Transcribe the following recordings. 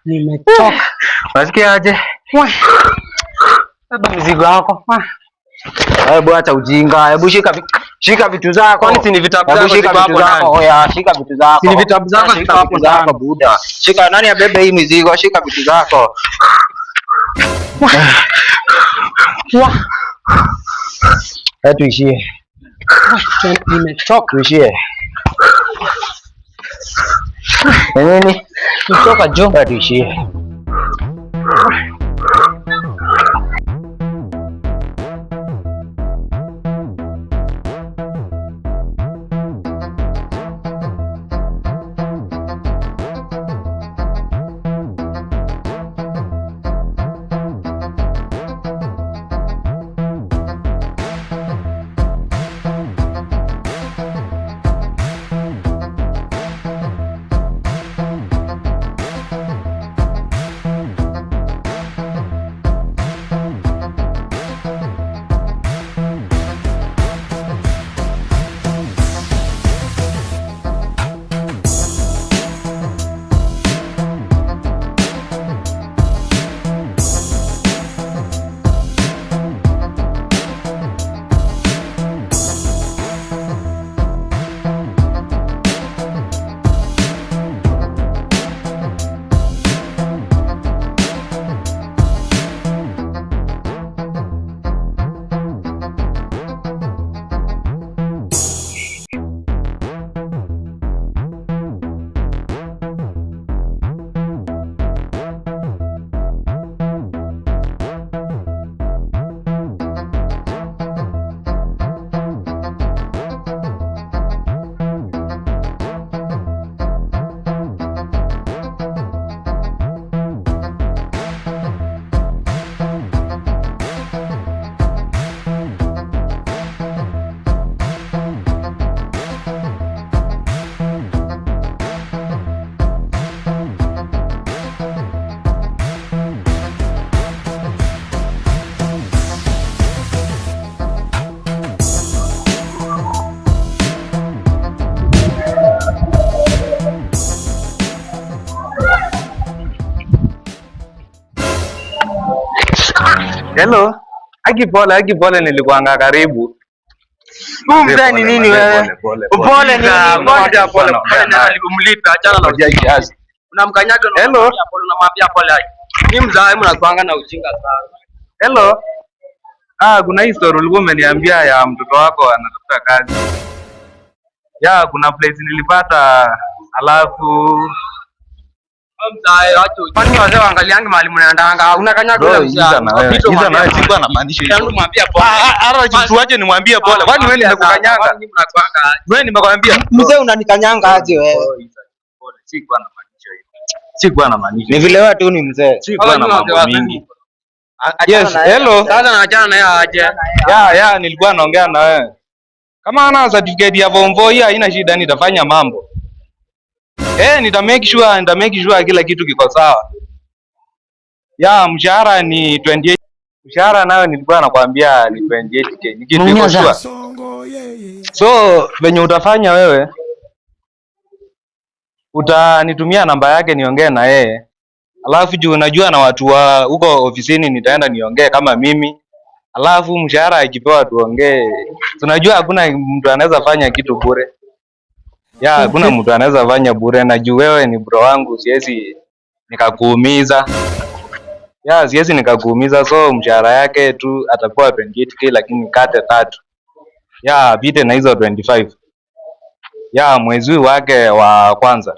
Nimechoka. Unasikia aje? Baba mizigo yako. Hebu acha ujinga. Hebu shika vitu zako. Kwani si ni vitabu zako ziko hapo ndani? Oya, shika vitu zako. Si ni vitabu zako ziko hapo ndani buda. Shika nani abebe hii mizigo? Shika vitu zako. Tuishie. Nimechoka. Tuishie. Nini? Nimechoka jo. Tuishie. Hello. Aki pole nilikuanga karibu. Mzee ni nini wewe? Pole nini? Pole na alimlipa achana na ujinga. Unamkanyaga na unamwambia pole. Mimi mzee mnakuanga na ujinga sana. Hello. Kuna hii story ulikuwa umeniambia ya mtoto wako anatafuta kazi. Kuna place nilipata alafu mzee acho. Kwani wazee waangaliange mahali mnaendanga? Unakanyaga ule mzee. Hizo nawe sikuwa namaanisha hiyo. Hebu mwambie pole. Ara tuache nimwambie pole. Kwani wewe nimekukanyanga? Wewe nimekwambia. Mzee unanikanyanga aje wewe? Pole. Sikuwa namaanisha hiyo. Sikuwa namaanisha. Ni vile wewe tu ni mzee. Sikuwa na mambo mingi. Yes, hello. Sasa naachana na yeye aje. Nilikuwa naongea na wewe. Kama ana certificate ya form 4 hii haina shida, nitafanya mambo. Nita make sure kila kitu kiko sawa. Mshahara ni 28. Mshahara nayo nilikuwa nakwambia ni 28k. Ni kitu kiko sawa. So, venye utafanya wewe utanitumia namba yake niongee na yeye. Alafu juu unajua na watu wa huko ofisini nitaenda niongee kama mimi. Alafu mshahara ikipewa tuongee. Tunajua hakuna mtu anaweza fanya kitu bure. Hakuna mtu anaweza fanya bure na juu wewe ni bro wangu siwezi nikakuumiza. Siwezi nikakuumiza so mshahara yake tu atakuwa 28k lakini kate 3. Pite na hizo 25. Mwezi wake wa kwanza.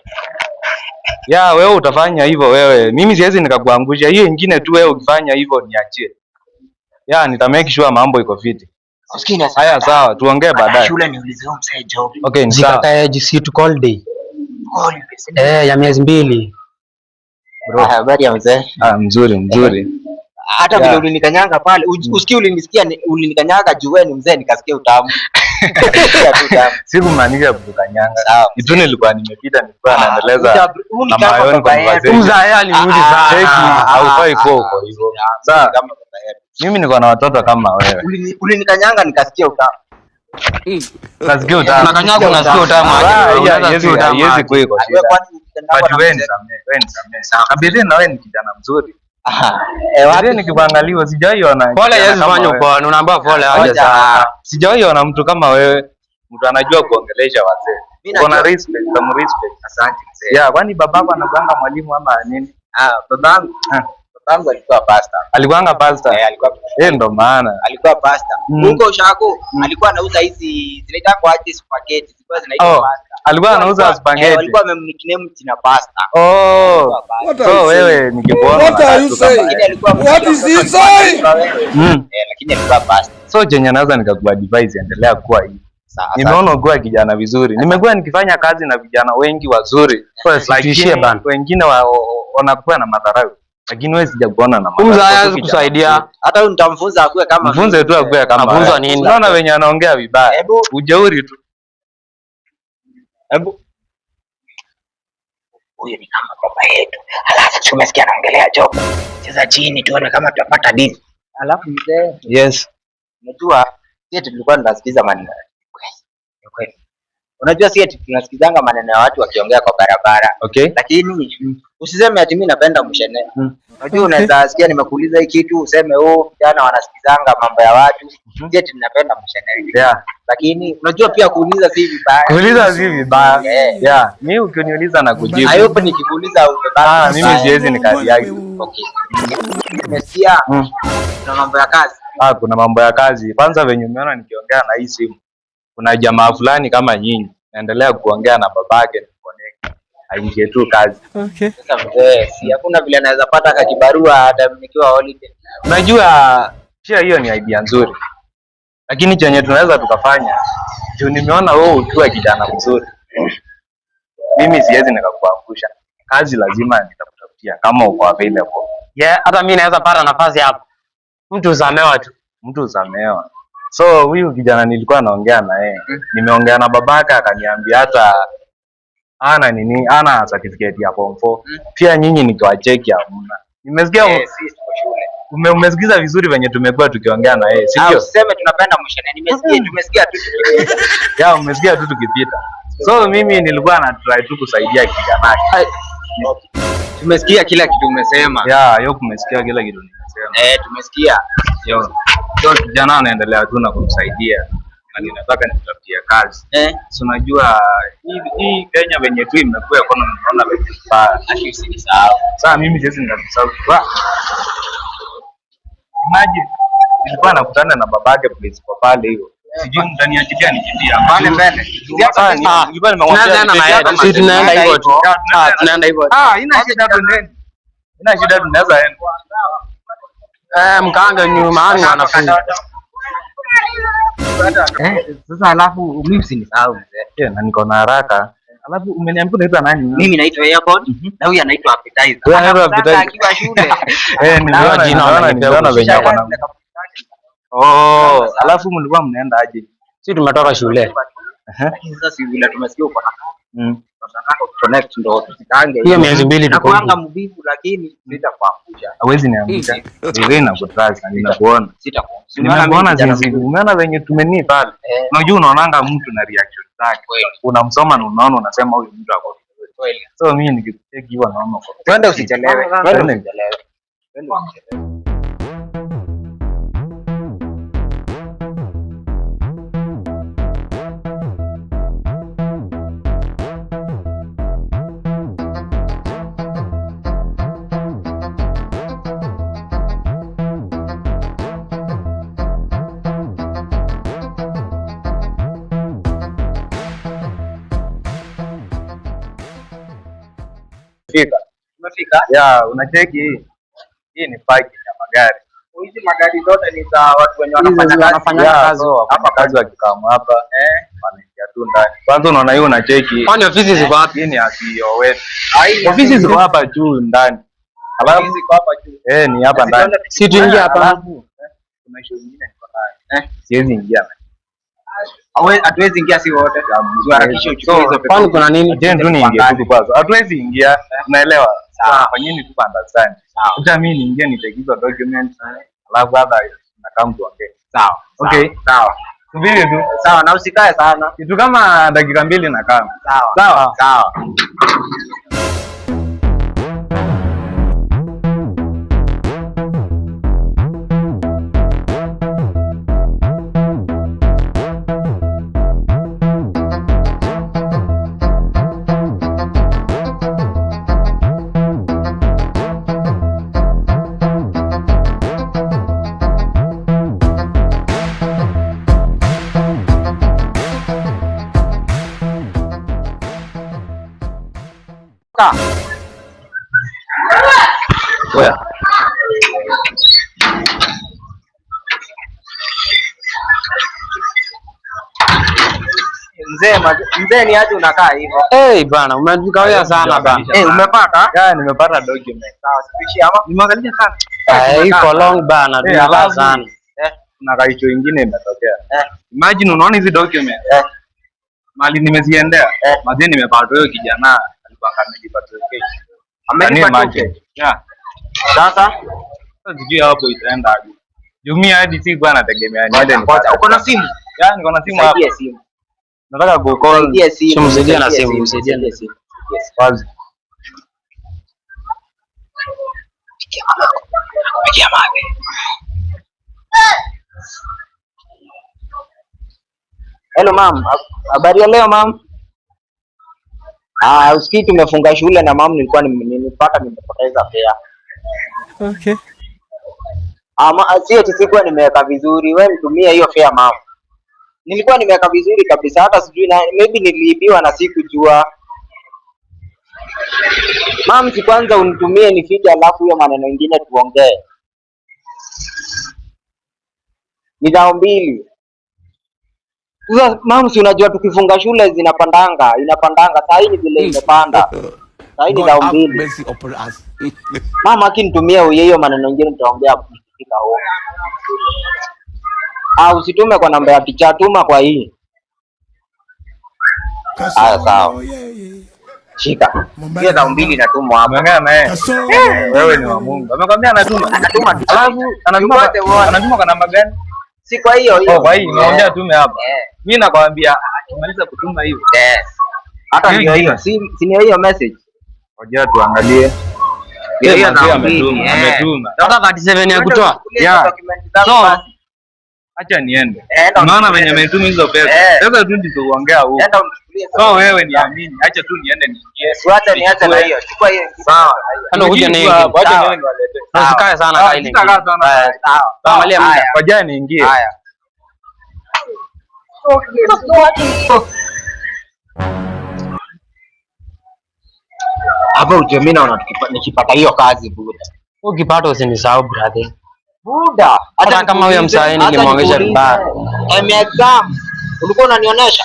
Wewe utafanya hivyo wewe. Mimi siwezi nikakuangusha. Hiyo ingine tu wewe ukifanya hivyo niachie. Nita make sure mambo iko fiti. Haya sawa, tuongee baadaye. Shule niulize mzee job. Okay, ni sawa. Zikatae GC to call day. Ya miezi 2. Bro, habari ya mzee? Mzuri. Hata vile ulinikanyanga pale, usikii ulinisikia ulinikanyaga juu wewe ni mzee nikasikia utamu. Sikumaanisha kukanyanga. Itu nilikuwa nimepita nilikuwa naendeleza na mayoni conversation. Mzee alirudi sana. Cheki haufai kuwa huko hivyo. Sasa mimi niko na watoto kama wewe. Ulinikanyanga nikasikia utamu. Nasikia utamu. Na kanyago nasikia utamu aje. Yezi kuiko shida. Watu wengi sana. Kabisa na wewe ni kijana mzuri. Wapi nikikuangalia sijaiona. Pole Yesu fanya uko, unaambia pole aje sana. Sijaiona mtu kama wewe. Mtu anajua kuongelesha wazee. Uko na respect, kama respect. Asante mzee. Yeah, kwani babako anakuanga mwalimu ama nini? Babangu alikuwa pastor. Alikuanga pastor? Alikuwa. Ndo maana. Alikuwa pastor. Huko Ushago alikuwa anauza hizi zinaitwa kwa aje spaghetti. Zilikuwa zinaitwa pastor. Alikuwa anauza spaghetti. Walikuwa wamemnickname jina pastor. So wewe nikikuona. What is he saying? Lakini alikuwa pastor. So chenye naweza nikakuadvise endelea kuwa hivi. Nimeona ukiwa kijana vizuri. Nimekuwa nikifanya kazi na vijana wengi wazuri. Lakini wengine wanakuwa na madharau. Lakini wewe sijakuona na madharau. Hawezi kusaidia. Hata wewe nitamfunza akue kama mfunze tu akue kama. Mafunzo nini? Unaona wenye anaongea vibaya. Ujeuri tu. Huyu ni kama baba yetu. Alafu tumesikia anaongelea joke. Cheza chini tuone kama tutapata deal. Alafu mzee. Yes. Unajua sisi tulikuwa tunasikiza maneno. Kweli. Unajua sisi tunasikizanga maneno ya watu wakiongea kwa barabara. Okay. Lakini usiseme ati mimi napenda mshene. Unajua unaweza sikia nimekuuliza hii kitu useme jana wanasikizanga mambo ya watu. Sisi tunapenda mshene. Yeah. Lakini unajua pia kuuliza si vibaya. Kuuliza si vibaya. Yeah. Mimi ukiniuliza na kujibu. Hayo nikikuuliza umebana. Mimi siwezi nikadiagi. Okay. Nimesikia kuna mambo ya kazi. Kuna mambo ya kazi. Kwanza venye umeona nikiongea na hii simu. Kuna jamaa fulani kama nyinyi naendelea kuongea na babake na connect. Aingie tu kazi. Okay. Sasa mzee, si hakuna vile anaweza pata kajibarua hata nikiwa holiday. Unajua pia hiyo ni idea nzuri. Lakini chenye tunaweza tukafanya, juu nimeona wewe ukiwa kijana mzuri. Mimi siwezi nikakuangusha. Kazi lazima nitakutafutia kama uko available. Yeah, hata mimi naweza pata nafasi hapo. Mtu usamewa tu. Mtu usamewa. So huyu kijana nilikuwa naongea na yeye. Nimeongea na babaka akaniambia hata ana certificate ya form 4. Pia nyinyi nikiwacheki hamna. Nimesikia umesikiza vizuri venye tumekuwa tukiongea na yeye. Sio useme tunapenda mshene. Tumesikia tu. Ya umesikia tu tukipita. So mimi nilikuwa na try tu kusaidia kijana. Tumesikia kila kitu umesema. Yo kumesikia kila kitu nimesema. Tumesikia. Yo kijana anaendelea tu na kumsaidia. Na ninataka nitafutie kazi. So unajua hii Kenya venye tu imekuwa economy unaona venye mbaya. Sasa mimi siwezi nikasahau. Imagine nilikuwa nakutana na babake place kwa pale hiyo. Sijui mtaniachilia nikimbia. Pale mbele. Nilikuwa nimemwambia sisi tunaenda hivyo tu. Tunaenda hivyo. Ina shida tuneni. Ina shida tunaweza enda. Mkaanga nyuma yangu anafunga. Sasa alafu mimi usinisahau mzee. Na niko na haraka. Alafu umeniambia unaitwa nani? Mimi naitwa Airpod na huyu anaitwa Appetizer. Huyu anaitwa Appetizer akiwa shule. Niliona venye bwana. Alafu mlikuwa mnaenda aje? Sisi tumetoka shule. Sasa si vile tumesikia uko na tunataka connect ndo tusikange. Hiyo miezi 2 tuko. Nakuanga mbivu lakini sitakuangusha. Hawezi niangusha. Wewe nakutrust, ninakuona. Sitakuangusha. Nimeona jinsi umeona venye tumeni pale. Unajua unaonanga mtu na reaction zake. Unamsoma na unaona unasema huyu mtu ako kweli. So mimi nikikucheki hiyo naona kwa. Twende usichelewe. Umefika? Unacheki hii ni parking ya magari. Hizi magari zote ni za watu wenye wanafanya kazi. Hapa kazi wakikamu hapa wanaingia tu ndani. Kwanza unaona hiyo unacheki. Kwani ofisi ziko wapi? Hii ni CEO wetu. Ofisi ziko hapa juu ndani. Alafu ziko hapa juu. Ni hapa ndani. Si tuingie hapa. Kuna show nyingine niko nayo. Siwezi ingia. Hatuwezi ingia si wote. Tuharakishe uchukue hizo pepa. Kwani kuna nini? Je, ndio niingie tu kwanza. Hatuwezi ingia. Unaelewa? Sawa, fanyeni tu understand. Hata mimi niingie nitake hizo documents. Alafu hata na come tuongee. Sawa. Okay. Sawa. Subiri tu. Sawa, na usikae sana. Kitu kama dakika 2 na kama. Sawa. Sawa. Oya. Mzee ni aje unakaa hivyo? Bana, umenikawia sana bana. Umepata? Nimepata document. Sawa, sipishi ama? Nimeangalia sana. Iko long bana, tunakaa sana. Na kaicho ingine imetokea. Imagine unaona hizi document. Mali nimeziendea. Mazi nimepata huyo kijana alikuwa amelipa 2K. Amelipa 2K. Sasa sijui hapo itaenda aje. Jumia hadi si bwana nategemea niende nipate. Uko na simu? Niko na simu hapo. Nataka go call. Msaidia na simu, msaidia na simu. Wazi. Hello ma'am. Habari ya leo ma'am? Usikii tumefunga shule na ma'am, nilikuwa nimepoteza fare. Okay. Sikuwa nimeweka vizuri. Wewe nitumie hiyo fare ma'am. Nilikuwa nimeweka vizuri kabisa, hata sijui na maybe niliibiwa na sikujua. Ma'am, si kwanza unitumie nifike, alafu hiyo maneno mengine tuongee. Ni dao 2. Sasa ma'am, si unajua tukifunga shule inapandanga. Sasa hii ni vile imepanda. Sasa hii ni dao 2. Mama akinitumia hiyo maneno mengine tutaongea kufika huko. Usitume kwa namba ya picha, tuma kwa hii. Sawa. Shika. Hiyo dao 2 natumwa hapa. Umeongea na yeye? Wewe ni wa Mungu. Amekwambia anatuma. Alafu anatuma kwa namba gani? Si kwa hiyo. Kwa hii nimeongea tume hapa. Mimi nakwambia akimaliza kutuma hiyo. Hata ndio hiyo. Si ni hiyo message. Ngoja tuangalie. Yeye ametuma. Toka 37 ya kutoa. So acha niende. Maana venye ametuma hizo pesa. Sasa tu ndio tuongea huko. So wewe niamini. Acha tu niende niingie. Acha niache na hiyo. Chukua hiyo. Sawa. Halo kuja na hiyo. Acha niende niwalete. Usikae sana kaa ile. Sawa. Angalia muda. Ngoja niingie. Haya. Hapo mimi naona nikipata hiyo kazi buda. Ukipata usinisahau brother. Buda, hata kama huyo msaini nilimwongesha vibaya. Exam. Ulikuwa unanionyesha?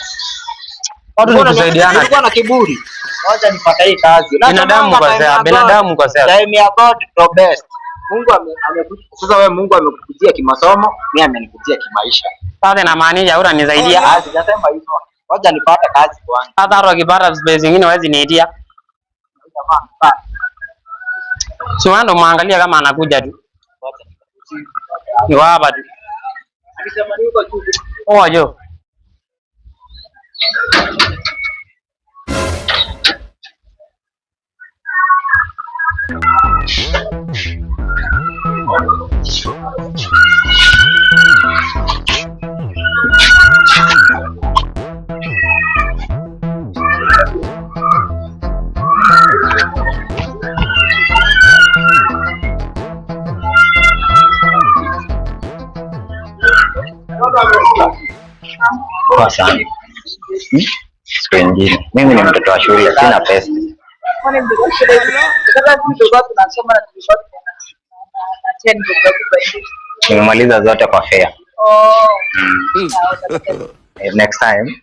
Watu tukusaidiana. Ulikuwa na kiburi. Ngoja nipate hii kazi. Binadamu kwa sasa. Time ya God to best. Mungu amekuja. Sasa wewe Mungu amekukujia kimasomo, mimi amenikujia kimaisha. Sasa na maana ya unanisaidia. Sijasema hivyo. Ngoja nipate kazi kwanza. Hata hata ukipata space nyingine wewe niitia. Sio ndo muangalia kama anakuja tu. Ni wapa tu. Alisema niko juu. Ojo. Kwa sana. Siku nyingine. Mimi ni mtoto wa shule, sina pesa. Nimemaliza zote kwa fare. Next time.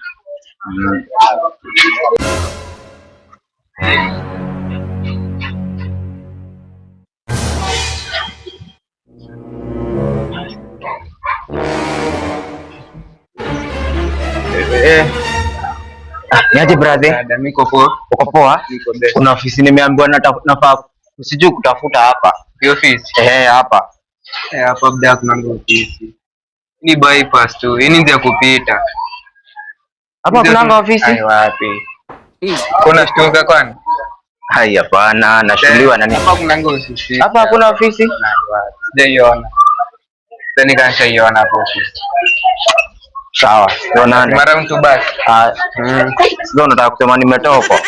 Niaje brother? Niko poa. Uko poa? Kuna ofisi nimeambiwa nafaa usijui kutafuta hapa. Ofisi. Hapa. Hapa bado kuna ofisi. Ni bypass tu. Hii ni njia kupita. Hapa kuna ofisi? Ai wapi? Kuna shtuka kwani? Hai hapana, nashuliwa na nini? Hapa kuna ofisi. Hapa hakuna ofisi? Sijaiona. Tani kanisha iona hapo ofisi. Sawa, tuonane. Mara mtu basi. Sio nataka kusema nimetoka.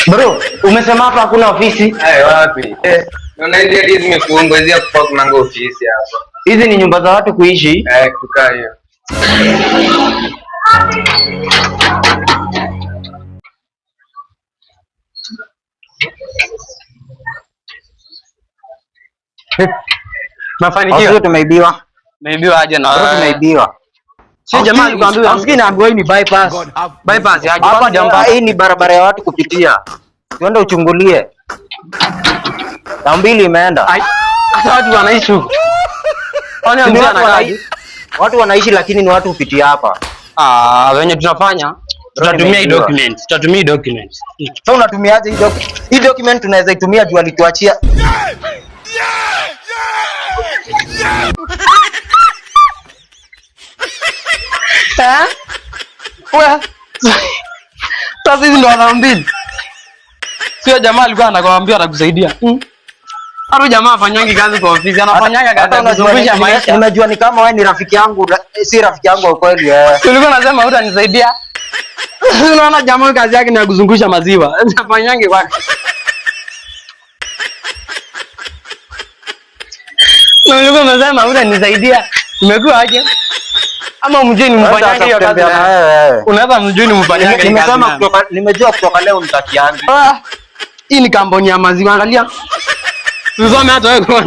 Bro, umesema hapa hakuna ofisi? Hai wapi? Naona hizi hadi zimefungwa hizi hapa kuna ofisi hapa. Hizi ni nyumba za watu kuishi? Kukaa hiyo. Mafanikio tumeibiwa. Maybe aje na Bro, tumeibiwa. si jamaa alikwambia Msikini naambiwa hii ni bypass. bypass aje Hapa jamba hii ni barabara ya watu kupitia. Twende uchungulie. Saa 2 imeenda. Hata watu wanaishi huko. Kwani mzee anakaje? Watu wanaishi lakini ni watu kupitia hapa. Wenye tunafanya tutatumia hii document. Tutatumia hii document. Sasa unatumiaje hii document? Hii document tunaweza itumia juu alituachia. Sasa hizi ndo wana2. Sio jamaa alikuwa anakuambia atakusaidia. Hapo jamaa afanyangi kazi kwa ofisi, anafanyanga kazi ya kuzungusha maisha. Nimejua ni kama wewe ni rafiki yangu, si rafiki yangu wa kweli Ulikuwa unasema utanisaidia. Unaona jamaa kazi yake ni ya kuzungusha maziwa. Anafanyangi kwake. Na ulikuwa unasema utanisaidia. Umekuwa aje? Ama mjini mfanyage hiyo kazi na wewe. Unaweza mjini mfanyage kazi. Nimesema nimejua kutoka leo mtakiangi. Hii ni kampuni ya maziwa, angalia. Tusome hata wewe.